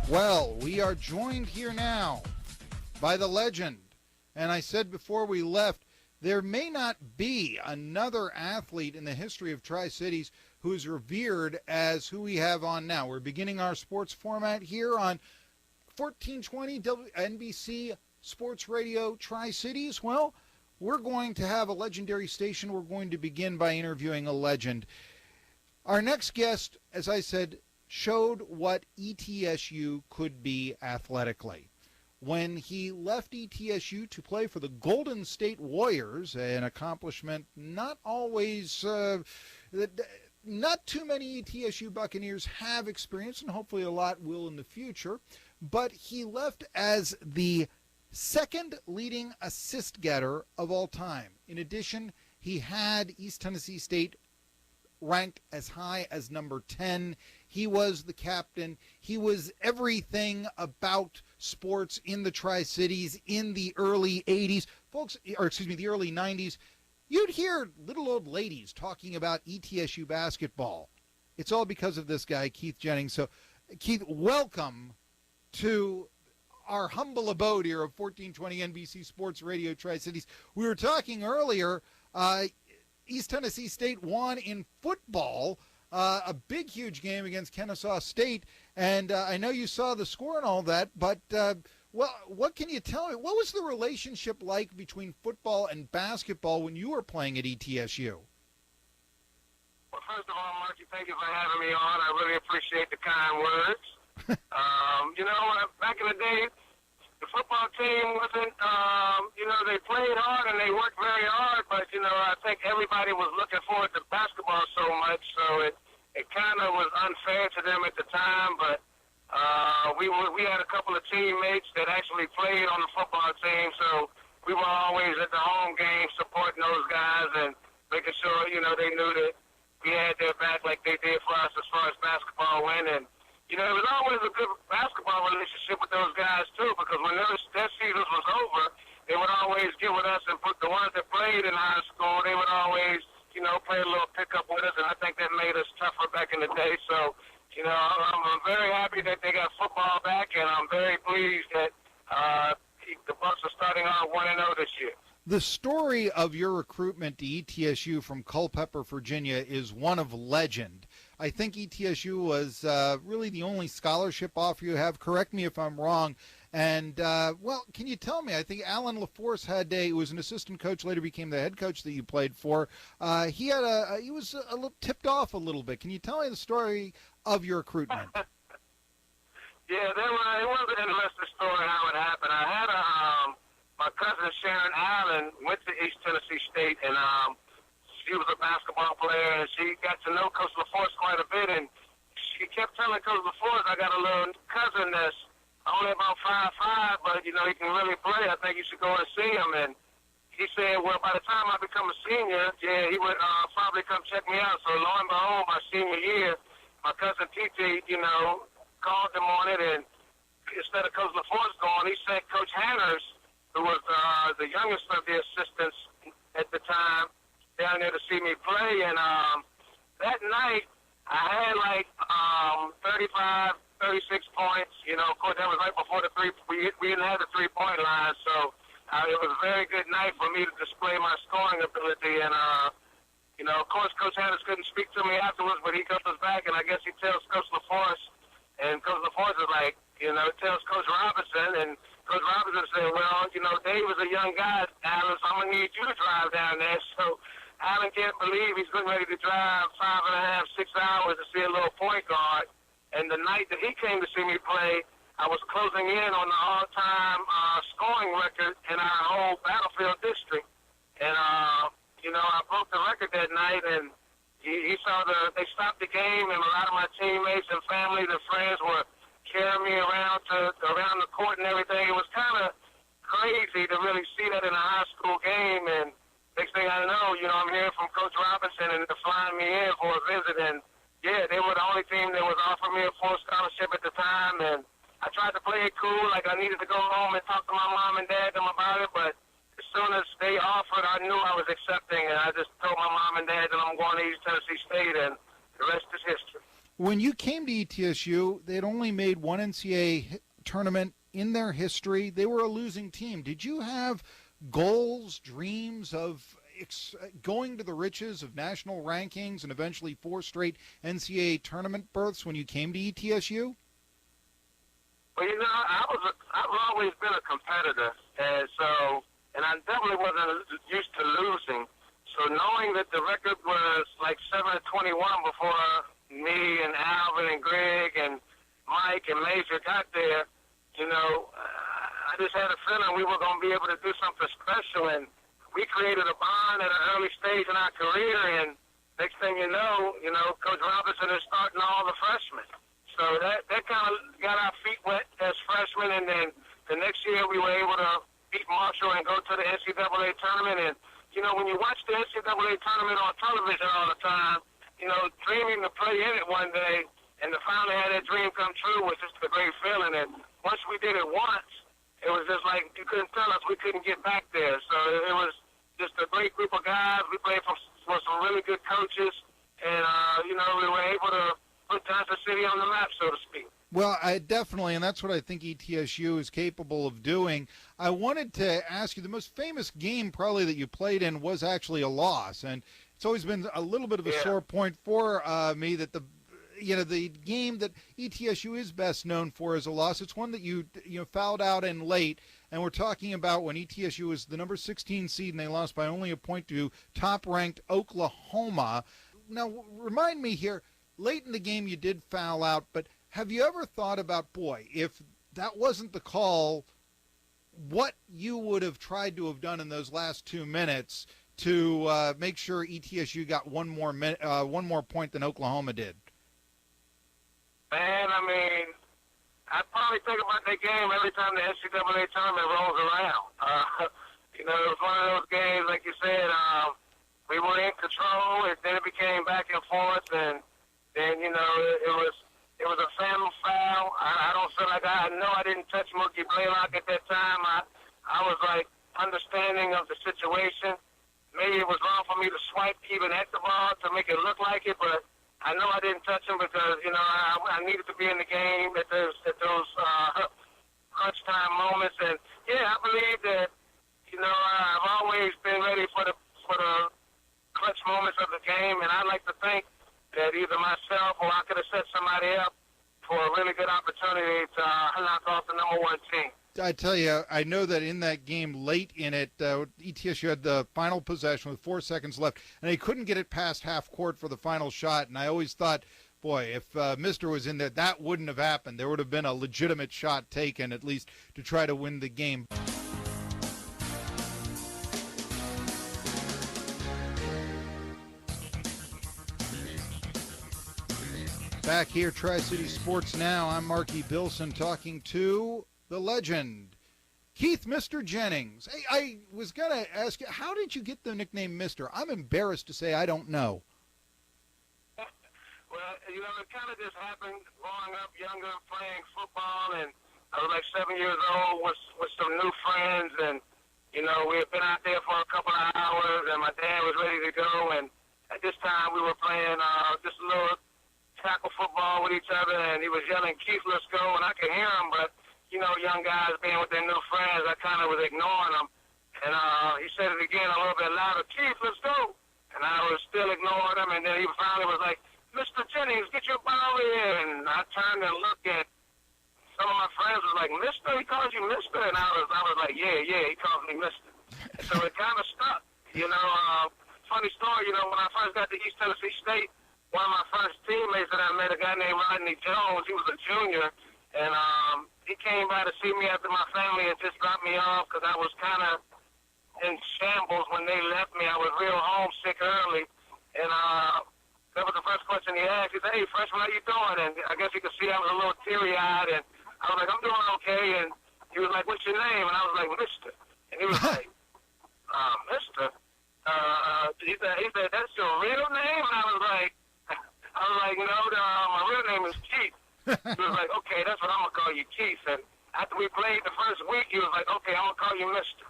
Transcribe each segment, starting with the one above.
Well, we are joined here now by the legend. And I said before we left, there may not be another athlete in the history of Tri-Cities who's revered as who we have on now. We're beginning our sports format here on 1420 NBC Sports Radio Tri-Cities. Well, we're going to have a legendary station. We're going to begin by interviewing a legend. Our next guest, as I said, showed what ETSU could be athletically. When he left ETSU to play for the Golden State Warriors, an accomplishment not always, not too many ETSU Buccaneers have experienced, and hopefully a lot will in the future, but he left as the second leading assist getter of all time. In addition, he had East Tennessee State ranked as high as number 10. He was the captain. He was everything about sports in the Tri-Cities in the early 80s. Folks, or excuse me, the early 90s. You'd hear little old ladies talking about ETSU basketball. It's all because of this guy, Keith Jennings. So, Keith, welcome to our humble abode here of 1420 NBC Sports Radio Tri-Cities. We were talking earlier, East Tennessee State won in football, a big, huge game against Kennesaw State, and I know you saw the score and all that, but, well, what can you tell me? What was the relationship like between football and basketball when you were playing at ETSU? Well, first of all, Marky, thank you for having me on. I really appreciate the kind words. Back in the day, the football team wasn't, they played hard and they worked very hard, but, I think everybody was looking forward to basketball so much, so it kind of was unfair to them at the time, but we had a couple of teammates that actually played on the football team, so we were always at the home game supporting those guys and making sure, they knew that we had their back like they did for us as far as basketball went, and it was always a good basketball relationship with those guys, too, because when their seasons was over, they would always get with us and put the ones that played in high school, they would always, play a little pickup with us, and I think that made us tougher back in the day. So, I'm very happy that they got football back, and I'm very pleased that the Bucs are starting out 1-0 this year. The story of your recruitment to ETSU from Culpeper, Virginia is one of legend. I think ETSU was really the only scholarship offer you have. Correct me if I'm wrong. And, can you tell me, I think Alan LaForce was an assistant coach, later became the head coach that you played for. He was a little tipped off a little bit. Can you tell me the story of your recruitment? Yeah, it was an interesting story how it happened. I had my cousin Sharon Allen went to East Tennessee State, and she was a basketball player, and she got to know Coach LaForce quite a bit, and she kept telling Coach LaForce, I got a little cousin that's only about 5'5", but, he can really play. I think you should go and see him. And he said, well, by the time I become a senior, he would probably come check me out. So lo and behold, my senior year, my cousin TT, called him on it, and instead of Coach LaForce going, he sent Coach Hanners, who was the youngest of the assistants at the time, down there to see me play. And that night, I had 35, 36 points. Of course, that was right before we didn't have the three-point line, so it was a very good night for me to display my scoring ability. And, of course, Coach Hanners couldn't speak to me afterwards, but he comes back, and I guess he tells Coach LaForce, and Coach LaForce is like, tells Coach Robinson, and Coach Robinson said, well, Dave is a young guy, Alan, so I'm going to need you to drive down there. So Alan can't believe he's getting ready to drive 5.5, 6 hours to see a little point guard. And the night that he came to see me play, I was closing in on the all-time scoring record in our whole Battlefield district. And, I broke the record that night, and he saw they stopped the game, and a lot of my teammates and family and friends were carrying me around the court and everything. It was kind of crazy to really see that in a high school game. And next thing I know, I'm hearing from Coach Robinson, and they're flying me in for a visit. And yeah, they were the only team that was offering me a full scholarship at the time, and I tried to play it cool, like I needed to go home and talk to my mom and dad about it, but as soon as they offered, I knew I was accepting, and I just told my mom and dad that I'm going to East Tennessee State, and the rest is history. When you came to ETSU, they had only made one NCAA tournament in their history. They were a losing team. Did you have goals, dreams of going to the riches of national rankings and eventually 4 straight NCAA tournament berths when you came to ETSU? Well, I've always been a competitor, and I definitely wasn't used to losing. So knowing that the record was like 7-21 before me and Alvin and Greg and Mike and Major got there, I just had a feeling we were going to be able to do something special. And we created a bond at an early stage in our career. And next thing you know, Coach Robinson is starting all the freshmen. So that kind of got our feet wet as freshmen. And then the next year we were able to beat Marshall and go to the NCAA tournament. And, when you watch the NCAA tournament on television all the time, dreaming to play in it one day and to finally have that dream come true was just a great feeling. And once we did it once, it was just like you couldn't tell us we couldn't get back there. So it was just a great group of guys. We played for some really good coaches. And, we were able to put Johnson City on the map, so to speak. Well, I definitely, and that's what I think ETSU is capable of doing. I wanted to ask you, the most famous game probably that you played in was actually a loss, and it's always been a little bit of a sore point for me that the game that ETSU is best known for is a loss. It's one that you fouled out in late, and we're talking about when ETSU was the number 16 seed and they lost by only a point to top-ranked Oklahoma. Now, remind me here, late in the game you did foul out, but have you ever thought about, if that wasn't the call, what you would have tried to have done in those last 2 minutes to make sure ETSU got one more point than Oklahoma did? Man, I probably think about that game every time the NCAA tournament rolls around. It was one of those games, like you said, we were in control, and then it became back and forth, and then, it was a phantom foul. I don't feel like I didn't touch Mookie Blaylock at that time. I was like understanding of the situation. Maybe it was wrong for me to swipe even at the ball to make it look like it, but I know I didn't touch him because, I needed to be in the game at those crunch time moments. And, I believe that, I've always been ready for the clutch moments of the game, and I like to think that either myself or I could have set somebody up for a really good opportunity to knock off the number 1 team. I tell you, I know that in that game, late in it, ETSU had the final possession with 4 seconds left, and they couldn't get it past half court for the final shot. And I always thought, if Mister was in there, that wouldn't have happened. There would have been a legitimate shot taken, at least to try to win the game. Back here, Tri-City Sports Now. I'm Marky Bilson talking to the legend, Keith Mr. Jennings. Hey, I was going to ask you, how did you get the nickname Mr.? I'm embarrassed to say I don't know. Well, it kind of just happened growing up younger, playing football, and I was like 7 years old with some new friends, and, we had been out there for a couple of hours, and my dad was ready to go, and at this time we were playing just a little tackle football with each other, and he was yelling, "Keith, let's go," and I could hear him, but, young guys being with their new friends, I kind of was ignoring them, and he said it again a little bit louder, "Keith, let's go," and I was still ignoring him, and then he finally was like, "Mr. Jennings, get your ball in," and I turned and looked at some of my friends was like, "Mister, he calls you Mister," and I was like, yeah, he calls me Mister, and so it kind of stuck, funny story, when I first got to East Tennessee State, one of my first teammates that I met, a guy named Rodney Jones, he was a junior, and he came by to see me after my family and just dropped me off because I was kind of in shambles when they left me. I was real homesick early, and that was the first question he asked. He said, "Hey, freshman, how you doing?" And I guess he could see I was a little teary-eyed, and I was like, "I'm doing okay," and he was like, "What's your name?" And I was like, "Mister," and he was like, "Mister?" He said, "That's your real name?" And I was like, "No, my real name is Keith." He was like, "Okay, that's what I'm going to call you, Keith." And after we played the first week, he was like, okay, I'm going to call you mister.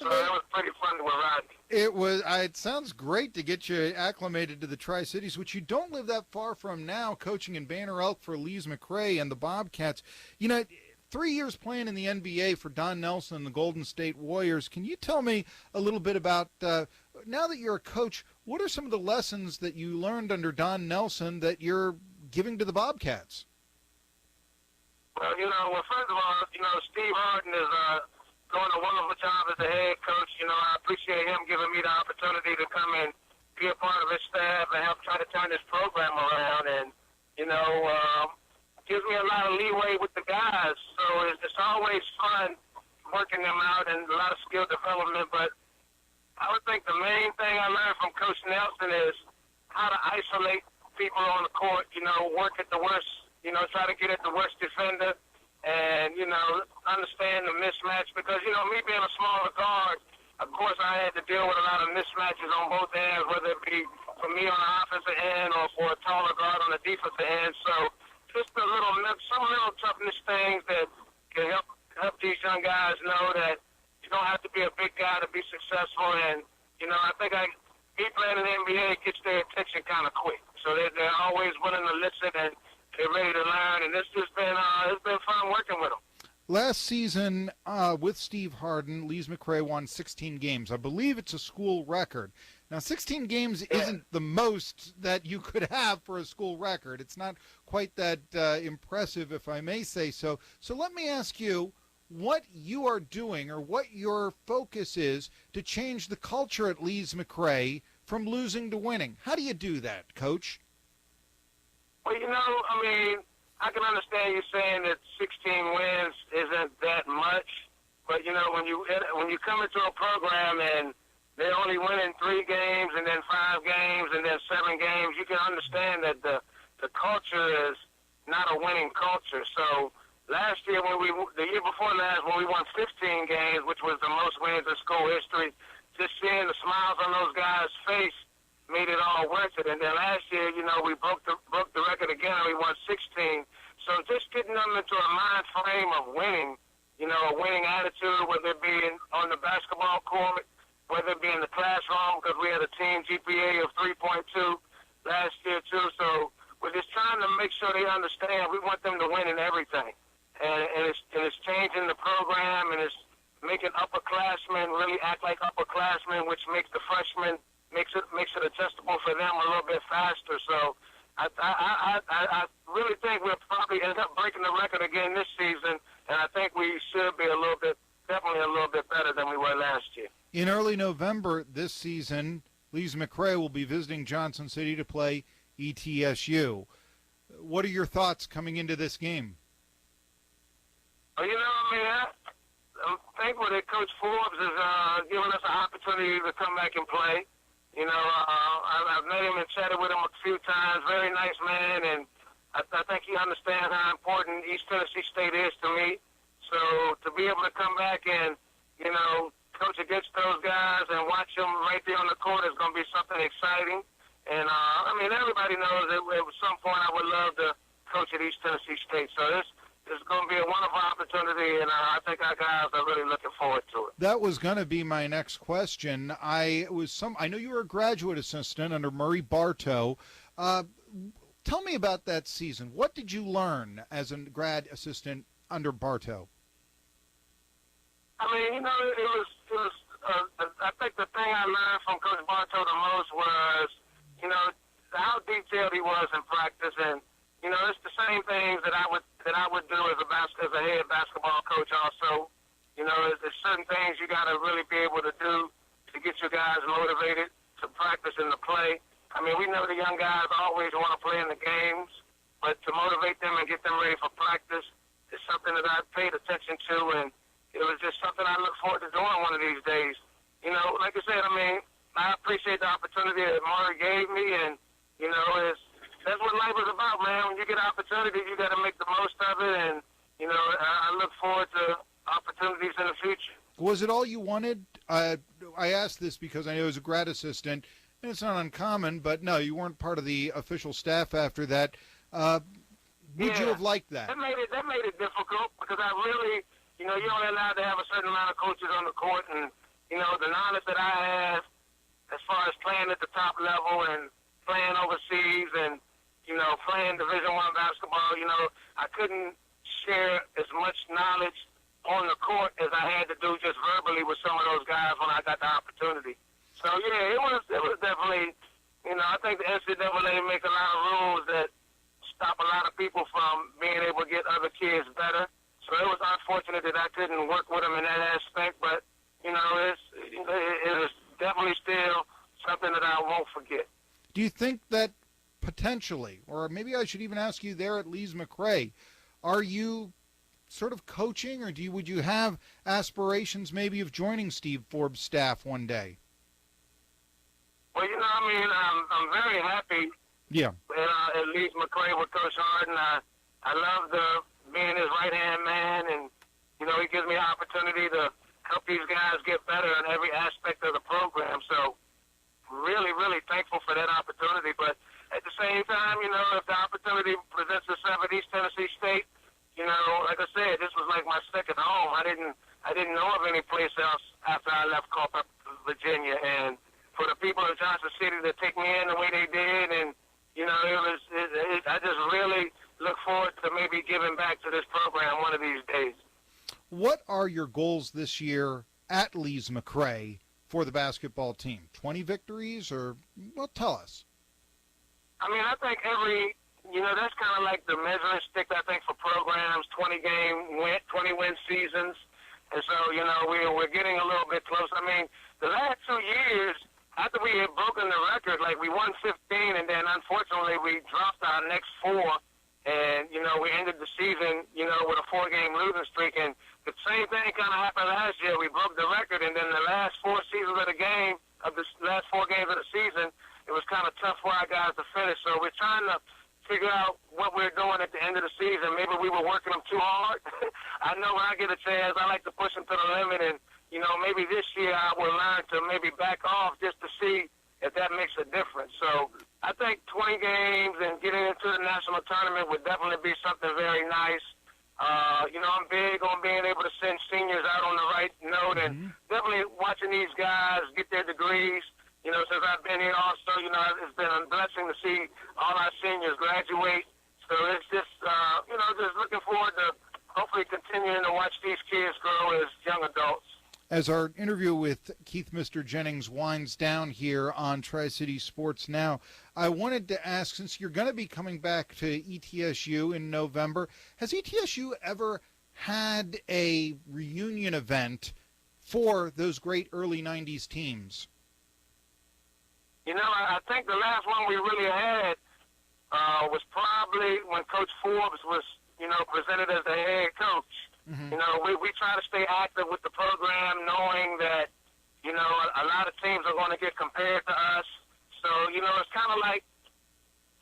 So that was pretty funny with Rodney. It was. It sounds great to get you acclimated to the Tri-Cities, which you don't live that far from now, coaching in Banner Elk for Lees-McRae and the Bobcats. 3 years playing in the NBA for Don Nelson and the Golden State Warriors. Can you tell me a little bit about, now that you're a coach, what are some of the lessons that you learned under Don Nelson that you're giving to the Bobcats? Well, first of all, Steve Harden is doing a wonderful job as a head coach. I appreciate him giving me the opportunity to come and be a part of his staff and help try to turn this program around. And, gives me a lot of leeway with the guys. So it's always fun working them out and a lot of skill development. But I would think the main thing I learned from Coach Nelson is how to isolate people on the court, work at the worst, try to get at the worst defender and, understand the mismatch. Because, me being a smaller guard, of course I had to deal with a lot of mismatches on both ends, whether it be for me on the offensive end or for a taller guard on the defensive end. So just some little toughness things that can help these young guys know that you don't have to be a big guy to be successful. And, I think me playing in the NBA gets their attention kind of quick. So they're always willing to listen and they're ready to learn. And it's been fun working with them. Last season, with Steve Harden, Lees-McRae won 16 games. I believe it's a school record. Now, 16 games isn't the most that you could have for a school record. It's not quite that impressive, if I may say so. So let me ask you what you are doing or what your focus is to change the culture at Lees-McRae from losing to winning. How do you do that, Coach? Well, I can understand you saying that 16 wins isn't that much, but when you come into a program and they're only winning 3 games and then 5 games and then 7 games, you can understand that the culture is not a winning culture. So last year, the year before last, when we won 15 games, which was the most wins in school history, just seeing the smiles on those guys' face made it all worth it. And then last year, we broke the record again and we won 16. So just getting them into a mind frame of winning, a winning attitude, whether it be on the basketball court, whether it be in the classroom, because we had a team GPA of 3.2 last year too. So we're just trying to make sure they understand we want them to win in everything. And it's changing the program, and it's making upperclassmen really act like upperclassmen, which makes the freshmen makes it adjustable for them a little bit faster. So I really think we'll probably end up breaking the record again this season, and I think we should be definitely a little bit better than we were last year. In early November this season, Lees-McRae will be visiting Johnson City to play ETSU. What are your thoughts coming into this game? Well, I'm thankful that Coach Forbes is giving us an opportunity to come back and play. I've met him and chatted with him a few times. Very nice man, and I think he understands how important East Tennessee State is to me. So to be able to come back and, coach against those guys and watch them right there on the court is going to be something exciting. And, everybody knows that at some point I would love to coach at East Tennessee State. So this is going to be a wonderful opportunity, and I think our guys are really looking forward to it. That was going to be my next question. I know you were a graduate assistant under Murray Bartow. Tell me about that season. What did you learn as a grad assistant under Bartow? I think the thing I learned from Coach Bartow the most was, how detailed he was in practice, and it's the same things that I would do as a head basketball coach. Also, there's certain things you got to really be able to do to get your guys motivated to practice and to play. We know the young guys always want to play in the games, but to motivate them and get them ready for practice is something that I paid attention to, and it was just something I look forward to doing one of these days. Like I said, I appreciate the opportunity that Murray gave me, and, that's what life is about, man. When you get opportunities, you got to make the most of it, and, I look forward to opportunities in the future. Was it all you wanted? I asked this because I know as a grad assistant, and it's not uncommon, but no, you weren't part of the official staff after that. would you have liked that? That made it difficult because I really, you're only allowed to have a certain amount of coaches on the court, and the knowledge that I have as far as playing at the top level and playing overseas and playing Division I basketball, I couldn't share as much knowledge on the court as I had to do just verbally with some of those guys when I got the opportunity. So it was definitely, I think the NCAA make a lot of rules that stop a lot of people from being able to get other kids better. So it was unfortunate that I couldn't work with them in that aspect, but it is definitely still something that I won't forget. Do you think that potentially, or maybe I should even ask you there at Lees-McRae, are you sort of coaching, or would you have aspirations maybe of joining Steve Forbes' staff one day? Well, I'm very happy. Yeah. At Lees-McRae with Coach Harden, I love being his right-hand man, and he gives me an opportunity to help these guys get better in every aspect of the program. So really, really thankful for that opportunity. But at the same time, if the opportunity presents itself at East Tennessee State, like I said, this was like my second home. I didn't know of any place else after I left Culpeper, Virginia. And for the people of Johnson City to take me in the way they did, and I just really look forward to maybe giving back to this program one of these days. What are your goals this year at Lees-McRae for the basketball team? 20 victories, or tell us. I think that's kind of like the measuring stick, I think, for programs, 20 win seasons. And so, we're getting a little bit close. The last 2 years, after we had broken the record, we won 15, and then unfortunately we dropped our next 4. And, we ended the season, with a 4-game losing streak. And the same thing kind of happened last year. We broke the record, and then the last 4 seasons of the game, last 4 games of the season, it was kind of tough for our guys to finish. So we're trying to figure out what we're doing at the end of the season. Maybe we were working them too hard. I know when I get a chance, I like to push them to the limit. And, maybe this year I will learn to maybe back off just to see if that makes a difference. So I think 20 games and getting into the national tournament would definitely be something very nice. I'm big on being able to send seniors out on the right note, and definitely watching these guys get their degrees. Since I've been here also, it's been a blessing to see all our seniors graduate. So it's just, just looking forward to hopefully continuing to watch these kids grow as young adults. As our interview with Keith Mr. Jennings winds down here on Tri-City Sports Now, I wanted to ask, since you're going to be coming back to ETSU in November, has ETSU ever had a reunion event for those great early 90s teams? I think the last one we really had was probably when Coach Forbes was, presented as the head coach. We try to stay active with the program, knowing that, a lot of teams are going to get compared to us. So, it's kind of like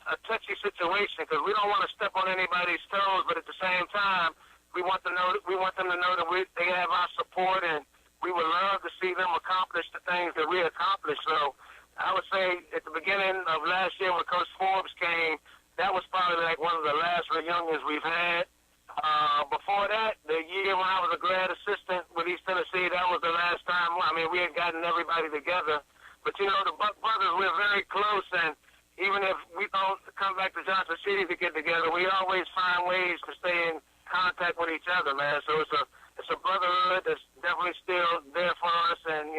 a touchy situation because we don't want to step on anybody's toes, but at the same time, we want them to know that they have our support, and we would love to see them accomplish the things that we accomplished. So I would say at the beginning of last year when Coach Forbes came, that was probably like one of the last reunions we've had. Before that, the year when I was a grad assistant with East Tennessee, that was the last time. We had gotten everybody together. But, the Buck brothers, we're very close, and even if we don't come back to Johnson City to get together, we always find ways to stay in contact with each other, man. So it's a brotherhood that's definitely still there for us, and,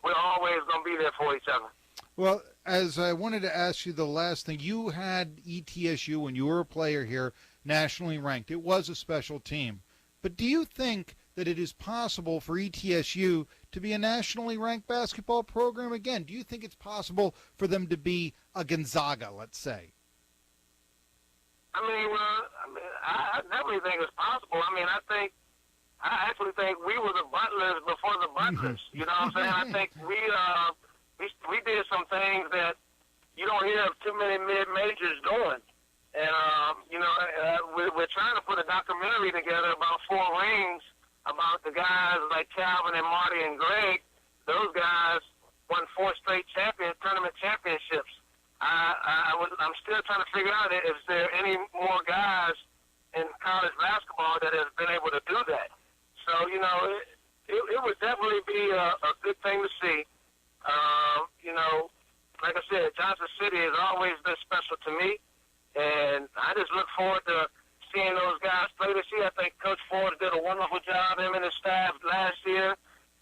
we're always going to be there for each other. Well, as I wanted to ask you the last thing, you had ETSU when you were a player here nationally ranked. It was a special team. But do you think that it is possible for ETSU to be a nationally ranked basketball program again? Do you think it's possible for them to be a Gonzaga, let's say? I definitely think it's possible. I actually think we were the Butlers before the Butlers. You know what I'm saying? I think we did some things that you don't hear of too many mid-majors doing. And, we're trying to put a documentary together about 4 rings, about the guys like Calvin and Marty and Greg. Those guys won 4 straight tournament championships. I'm still trying to figure out if there are any more guys in college basketball that has been able to do that. So, you know, it would definitely be a good thing to see. You know, like I said, Johnson City has always been special to me, and I just look forward to seeing those guys play this year. I think Coach Ford did a wonderful job, him and his staff, last year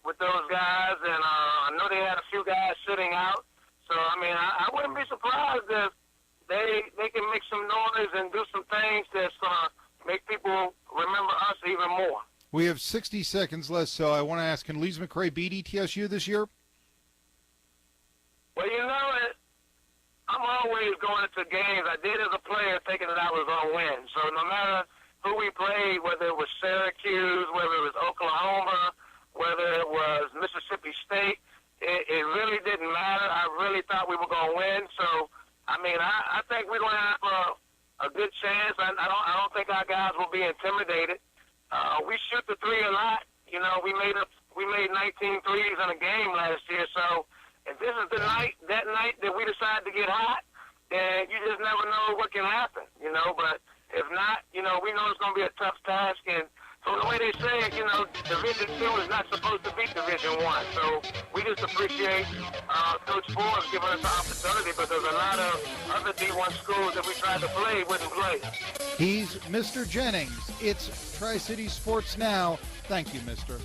with those guys, and I know they had a few guys sitting out. So, I mean, I wouldn't be surprised if they can make some noise and do some things that's going to make people remember us even more. We have 60 seconds left, so I want to ask, can Lees-McRae beat ETSU this year? Well, you know, I'm always going into games. I did as a player thinking that I was going to win. So no matter who we played, whether it was Syracuse, whether it was Oklahoma, whether it was Mississippi State, it really didn't matter. I really thought we were going to win. So, I mean, I think we're going to have a good chance. I don't think our guys will be intimidated. We shoot the three a lot. You know, we made 19 threes in a game last year. So if this is that night that we decide to get hot, then you just never know what can happen, you know. But if not, you know, we know it's going to be a tough task. And so the way they say it, you know, Division II is not supposed to beat Division I. So we just appreciate Coach Ford giving us the opportunity, because a lot of other D1 schools that we tried to play wouldn't play. He's Mr. Jennings. It's Tri-City Sports Now. Thank you, mister.